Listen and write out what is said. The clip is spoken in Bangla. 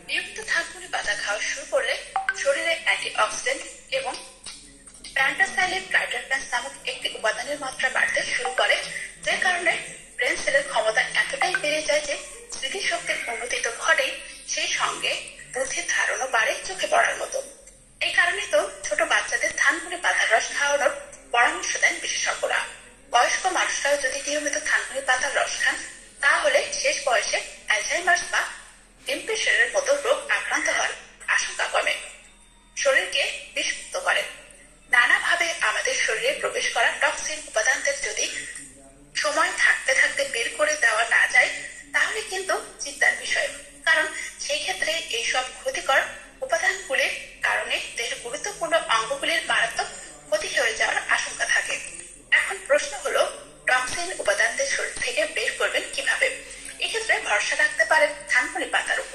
নিয়মিত থানকুনি পাতা খাওয়া শুরু করলে শরীরে অ্যান্টিঅক্সিডেন্ট এবং প্যান্টাসাইলিন ট্রাইটারপ্যান্স নামক একটি উপাদানের মাত্রা বাড়তে শুরু করে, যে কারণে ব্রেন সেলের ক্ষমতা এতটাই বেড়ে যায় যে স্মৃতিশক্তির উন্নতি তো ঘটেই, সেই সঙ্গে বুদ্ধির ধারণও বাড়ে চোখে পড়ার মতো। এই কারণে তো ছোট বাচ্চাদের থানকুনি পাতার রস খাওয়ানোর পরামর্শ দেন বিশেষজ্ঞরা। বয়স্ক মানুষরাও যদি নিয়মিত থানকুনি পাতার রস খান, তাহলে শেষ বয়সে অ্যালঝাইমার্স বা ডিমেনশিয়ার মতো রোগ আক্রান্ত হওয়ার আশঙ্কা কমে। শরীরকে বিষমুক্ত করে। নানাভাবে আমাদের শরীরে প্রবেশ করা টক্সিন উপাদানদের যদি সময় থাকতে থাকতে বের করে দেওয়া না যায়, তাহলে কিন্তু চিন্তার বিষয়। কারণ সেই ক্ষেত্রে এইসব ক্ষতিকর উপাদানগুলির কারণে দেহের গুরুত্বপূর্ণ অঙ্গগুলির মারাত্মক ক্ষতি হয়ে যাওয়ার আশঙ্কা থাকে। এখন প্রশ্ন হলো, টক্সিন উপাদানদের শরীর থেকে বের করবেন কিভাবে? এক্ষেত্রে ভরসা রাখতে পারেন থানকুনি পাতার উপর।